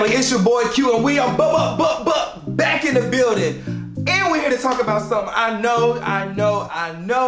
family? It's your boy Q, and we are back in the building. And we're here to talk about something I know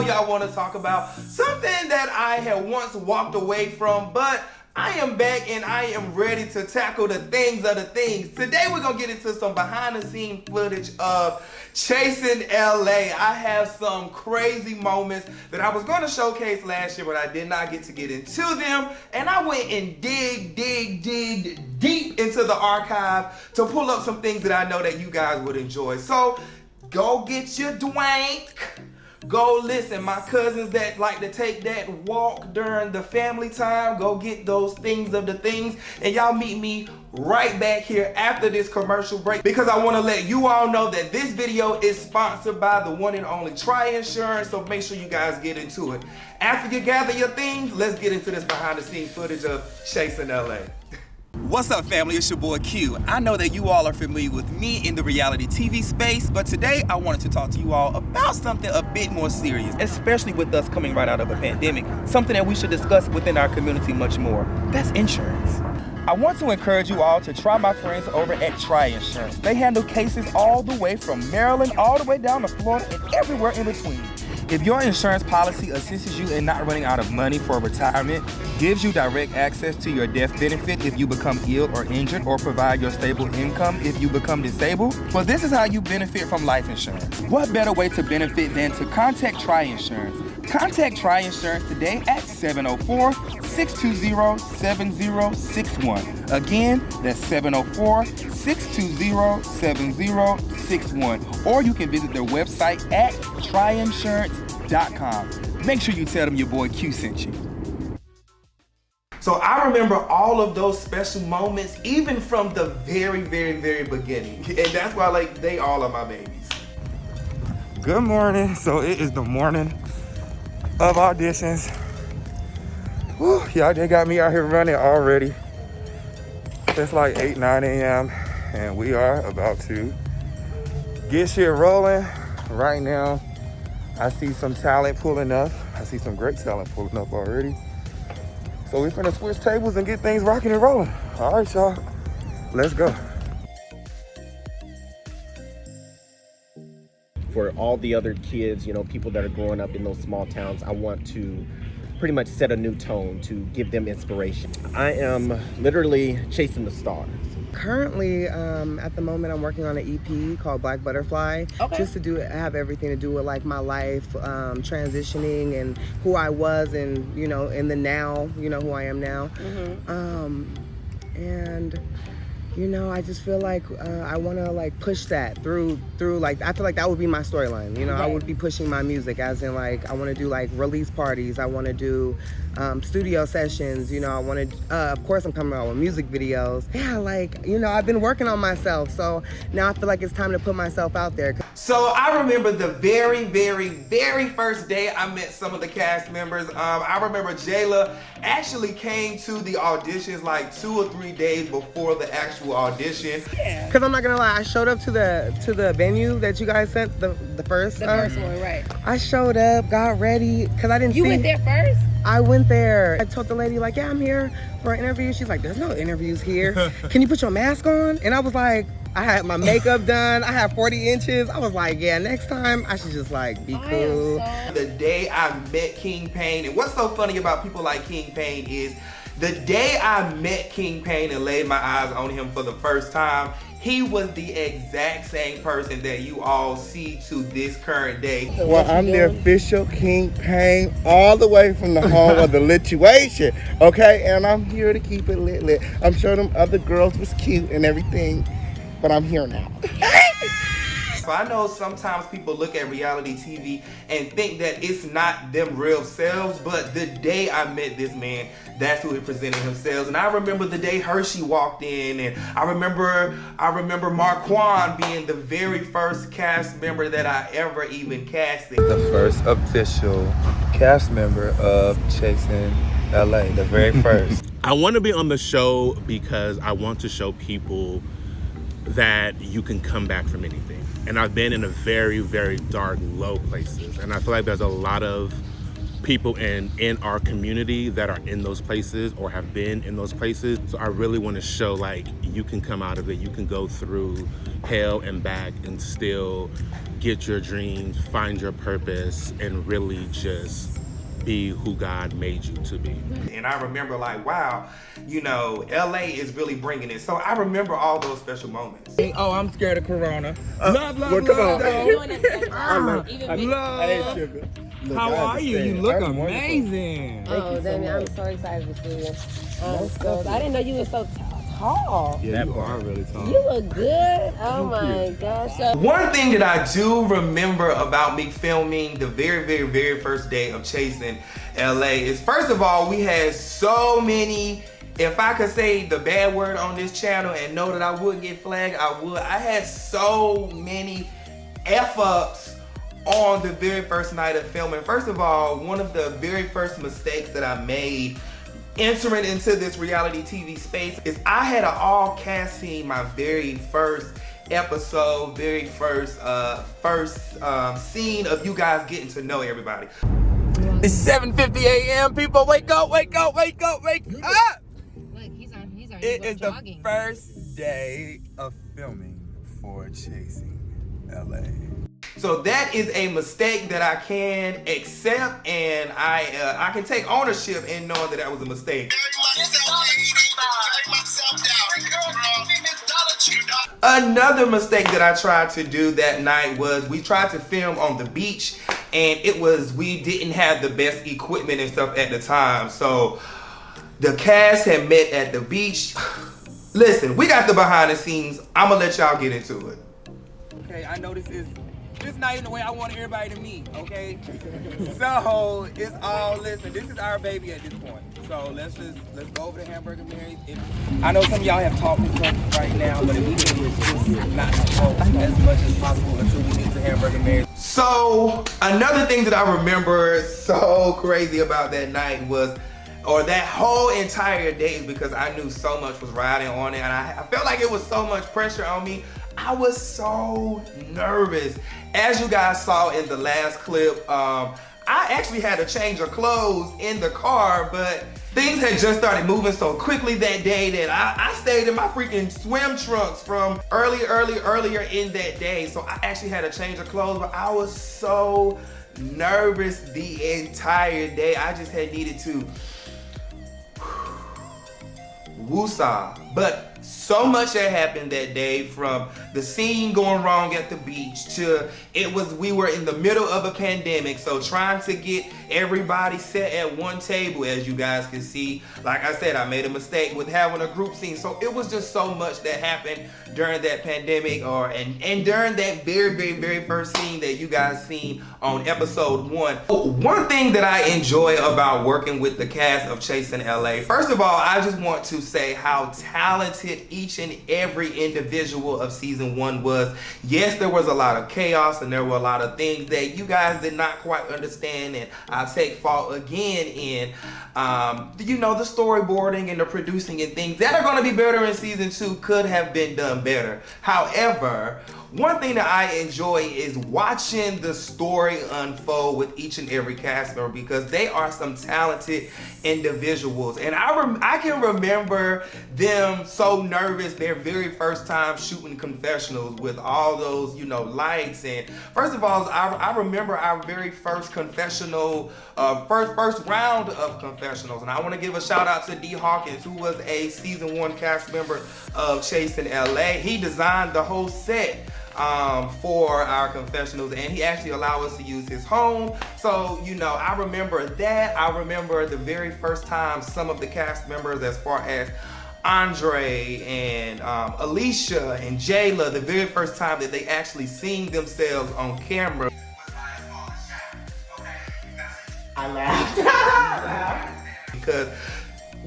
y'all want to talk about. Something that I had once walked away from, but I am back and I am ready to tackle the things of the things. Today we're going to get into some behind the scenes footage of Chasing LA. I have some crazy moments that I was going to showcase last year, but I did not get to get into them. And I went and dig deep into the archive to pull up some things that I know that you guys would enjoy. So go get your dwank. Go listen, my cousins that like to take that walk during the family time, go get those things of the things, and y'all meet me right back here after this commercial break, because I want to let you all know that this video is sponsored by the one and only Try Insurance, so make sure you guys get into it. After you gather your things, let's get into this behind the scenes footage of Chasing LA. What's up, family? It's your boy Q. I know that you all are familiar with me in the reality TV space, but today I wanted to talk to you all about something a bit more serious, especially with us coming right out of a pandemic, something that we should discuss within our community much more. That's insurance. I want to encourage you all to try my friends over at Try Insurance. They handle cases all the way from Maryland all the way down to Florida and everywhere in between. If your insurance policy assists you in not running out of money for retirement, gives you direct access to your death benefit if you become ill or injured, or provide your stable income if you become disabled, well, this is how you benefit from life insurance. What better way to benefit than to contact Try Insurance? Contact Try Insurance today at 704-620-7061. Again, that's 704-620-7061. Or you can visit their website at tryinsurance.com. Make sure you tell them your boy Q sent you. So I remember all of those special moments, even from the very beginning. And that's why, like, they all are my babies. Good morning. So it is the morning of auditions. Whew, y'all, they got me out here running already. It's like 8-9 a.m. and we are about to get shit rolling right now. I see some talent pulling up. I see some great talent pulling up already. So we're finna switch tables and get things rocking and rolling. All right, y'all, let's go. For all the other kids, you know, people that are growing up in those small towns, I want to pretty much set a new tone to give them inspiration. I am literally chasing the stars. Currently, at the moment, I'm working on an EP called Black Butterfly. Okay. Just to have everything to do with like my life, transitioning and who I was, and you know, in the now, you know, who I am now. Mm-hmm. And you know, I just feel like I want to like push that through like, I feel like that would be my storyline. You know, right. I would be pushing my music, as in like I want to do like release parties. I want to do studio sessions. You know, I want to, of course I'm coming out with music videos. Yeah, like, you know, I've been working on myself. So now I feel like it's time to put myself out there. So I remember the very first day I met some of the cast members. I remember Jayla actually came to the auditions like 2 or 3 days before the actual audition. Yeah. Cause I'm not gonna lie, I showed up to the venue that you guys sent the first one, right? I showed up, got ready, cause I didn't. You went there first? I went there. I told the lady like, yeah, I'm here for an interview. She's like, there's no interviews here. Can you put your mask on? And I was like, I had my makeup done. I had 40 inches. I was like, yeah, next time I should just like be cool. The day I met King Payne, and what's so funny about people like King Payne is the day I met King Payne and laid my eyes on him for the first time, he was the exact same person that you all see to this current day. Well, I'm the official King Payne, all the way from the home of the lituation, okay? And I'm here to keep it lit. I'm sure them other girls was cute and everything, but I'm here now. So I know sometimes people look at reality TV and think that it's not them real selves, but the day I met this man, that's who he presented himself. And I remember the day Hershey walked in, and I remember Marquand being the very first cast member that I ever even casted. The first official cast member of Chasing LA, the very first. I want to be on the show because I want to show people that you can come back from anything. And I've been in a very dark, low places. And I feel like there's a lot of people in our community that are in those places or have been in those places. So I really want to show like you can come out of it, you can go through hell and back and still get your dreams, find your purpose, and really just be who God made you to be. And I remember like, wow, you know, LA is really bringing it. So I remember all those special moments. Oh, I'm scared of Corona. Love, well, come on. Love. How are you? You look amazing. Oh, Damien, I'm so excited to see you. I didn't know you were so tall. Yeah, you are really tall. You look good. Oh my gosh. So, one thing that I do remember about me filming the very first day of Chasing LA is, first of all, we had so many, if I could say the bad word on this channel and know that I would get flagged, I would. I had so many F-ups on the very first night of filming. First of all, one of the very first mistakes that I made entering into this reality TV space is I had an all cast scene my very first episode, very first scene of you guys getting to know everybody. It's 7:50 a.m. People, wake up, wake up, wake up, wake up! look, he's already It is jogging. the first day of filming for Chasing LA. So that is a mistake that I can accept, and I can take ownership in knowing that that was a mistake. Another mistake that I tried to do that night was we tried to film on the beach, and we didn't have the best equipment and stuff at the time. So the cast had met at the beach. Listen, we got the behind the scenes. I'm gonna let y'all get into it. Okay, I know this not in the way I want everybody to meet, okay? So it's all, listen, this is our baby at this point. So let's go over to Hamburger Mary's. I know some of y'all have talked this up right now, but if we can just not talk as much as possible until we get to Hamburger Mary's. So another thing that I remember so crazy about that night was, or that whole entire day, is because I knew so much was riding on it, and I felt like it was so much pressure on me. I was so nervous. As you guys saw in the last clip, I actually had to change of clothes in the car, but things had just started moving so quickly that day that I stayed in my freaking swim trunks from earlier in that day. So I actually had to change of clothes, but I was so nervous the entire day. I just had needed to woosah. But so much had happened that day, from the scene going wrong at the beach to we were in the middle of a pandemic, so trying to get everybody set at one table, as you guys can see. Like I said, I made a mistake with having a group scene, so it was just so much that happened during that pandemic, and during that very first scene that you guys seen on episode 1. One thing that I enjoy about working with the cast of Chasing LA, first of all, I just want to say how talented each and every individual of season 1 was. Yes, there was a lot of chaos and there were a lot of things that you guys did not quite understand, and I take fault again in the storyboarding and the producing and things that are going to be better in season 2 could have been done better. However, one thing that I enjoy is watching the story unfold with each and every cast member, because they are some talented individuals. And I can remember them so nervous their very first time shooting confessionals with all those, lights. And first of all, I remember our very first confessional, first round of confessionals. And I want to give a shout out to D. Hawkins, who was a season 1 cast member of Chasing LA. He designed the whole set for our confessionals, and he actually allowed us to use his home. So, I remember that. I remember the very first time some of the cast members, as far as Andre and Alicia and Jayla, the very first time that they actually seen themselves on camera. I laughed. Because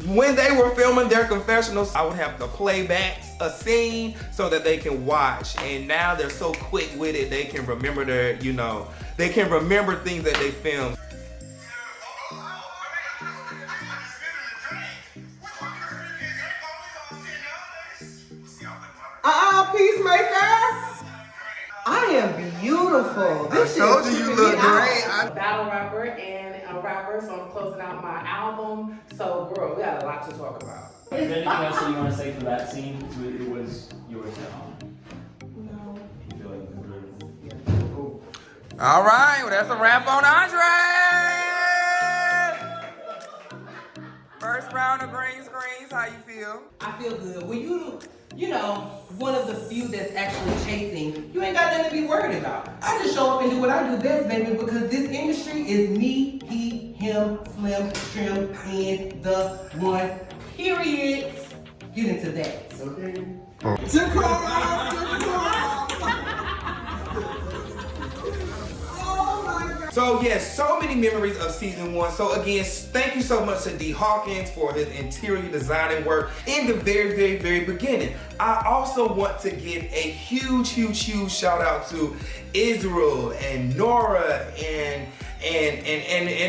when they were filming their confessionals, I would have to play back a scene so that they can watch. And now they're so quick with it, they can remember they can remember things that they filmed. Peacemaker. I am beautiful. This I told shit you you tripping look me out. great. I'm a battle rapper and a rapper, so I'm closing out my album. So, girl, we got a lot to talk about. Is there anything else that you want to say for that scene? It was yours now. No. You feel like it's good? Cool. All right, well, that's a wrap on Andre. First round of green screens, how you feel? I feel good. When you know, one of the few that's actually chasing, you ain't got nothing to be worried about. I just show up and do what I do best, baby, because this industry is me, he, him, slim, trim, and the one. Period. Get into that. So yes, so many memories of season 1. So again, thank you so much to D. Hawkins for his interior designing work in the very beginning. I also want to give a huge shout out to Israel and Nora and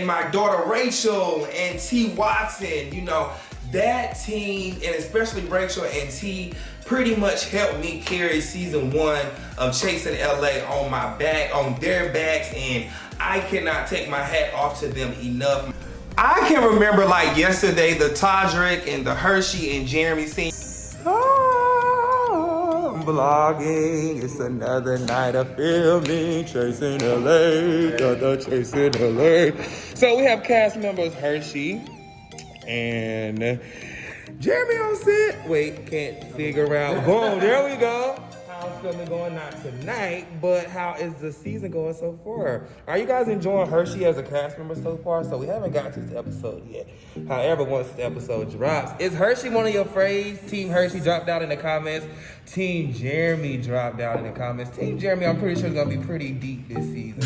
my daughter Rachel and T. Watson. You know, that team, and especially Rachel and T, pretty much helped me carry season 1 of Chasing LA on my back, on their backs, and I cannot take my hat off to them enough. I can remember like yesterday the Todrick and the Hershey and Jeremy scene. I'm vlogging, it's another night of filming, Chasing LA, Chasing LA. So we have cast members Hershey and Jeremy on set. Wait, can't figure out. Boom, there we go. How's filming going? Not tonight, but how is the season going so far? Are you guys enjoying Hershey as a cast member so far? So we haven't got to this episode yet. However, once the episode drops, is Hershey one of your faves? Team Hershey dropped out in the comments. Team Jeremy dropped out in the comments. Team Jeremy, I'm pretty sure is gonna be pretty deep this season.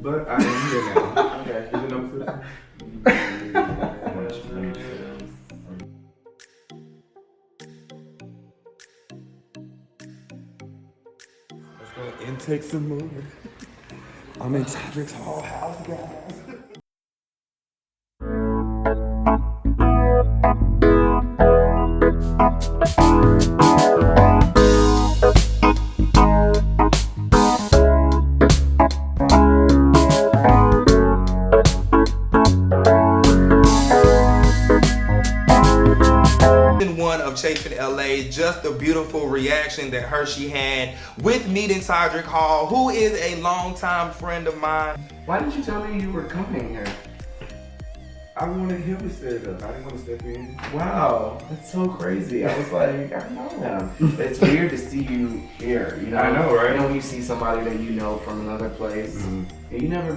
But I am here now. Okay, is it number 6? Let's go and take some more. I'm in Todrick's Hall house, guys. Chasing LA, just the beautiful reaction that Hershey had with meeting Todrick Hall, who is a longtime friend of mine. Why didn't you tell me you were coming here? I wanted him to set it up. I didn't want to step in. Wow, that's so crazy. I was like, I know. It's weird to see you here. You know, I know, right? You know when you see somebody that you know from another place. And we've never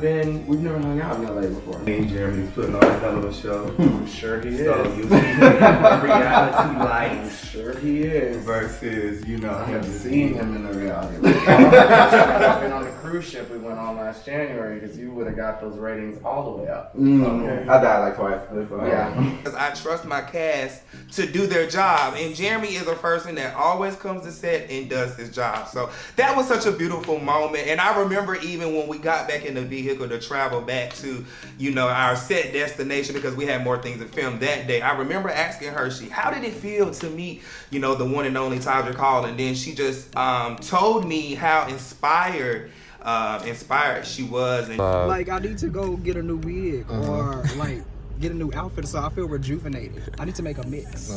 hung out in LA before. Me and Jeremy's putting on a hell of a show. I'm sure he is. So you see him in reality I'm lights sure he is. versus, you know, I him have just seen him in the reality. I've been on the cruise ship we went on last January because you would have got those ratings all the way up. Okay. I died like twice. Yeah. Because I trust my cast to do their job, and Jeremy is a person that always comes to set and does his job. So that was such a beautiful moment, and I remember even when we got back in the vehicle to travel back to, you know, our set destination because we had more things to film that day. I remember asking Hershey, how did it feel to meet, you know, the one and only Todrick Hall? And then she just told me how inspired she was. And like, I need to go get a new wig or like get a new outfit, so I feel rejuvenated. I need to make a mix.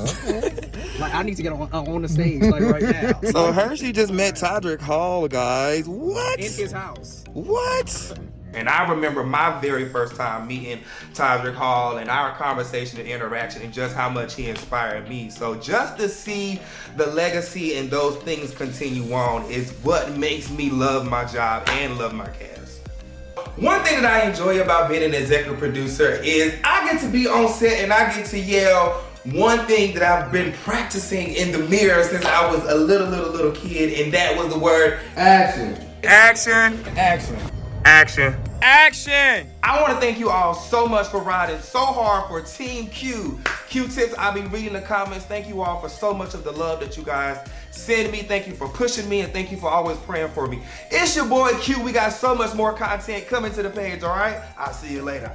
Like, I need to get on the stage like right now. So Hershey just met Todrick Hall, guys. What? In his house. What? And I remember my very first time meeting Todrick Hall and our conversation and interaction and just how much he inspired me. So just to see the legacy and those things continue on is what makes me love my job and love my cast. One thing that I enjoy about being an executive producer is I get to be on set and I get to yell one thing that I've been practicing in the mirror since I was a little kid, and that was the word Action. action. Action. Action. Action! I want to thank you all so much for riding so hard for Team Q. Q-tips, I'll be reading the comments. Thank you all for so much of the love that you guys send me. Thank you for pushing me, and thank you for always praying for me. It's your boy Q. We got so much more content coming to the page, all right? I'll see you later.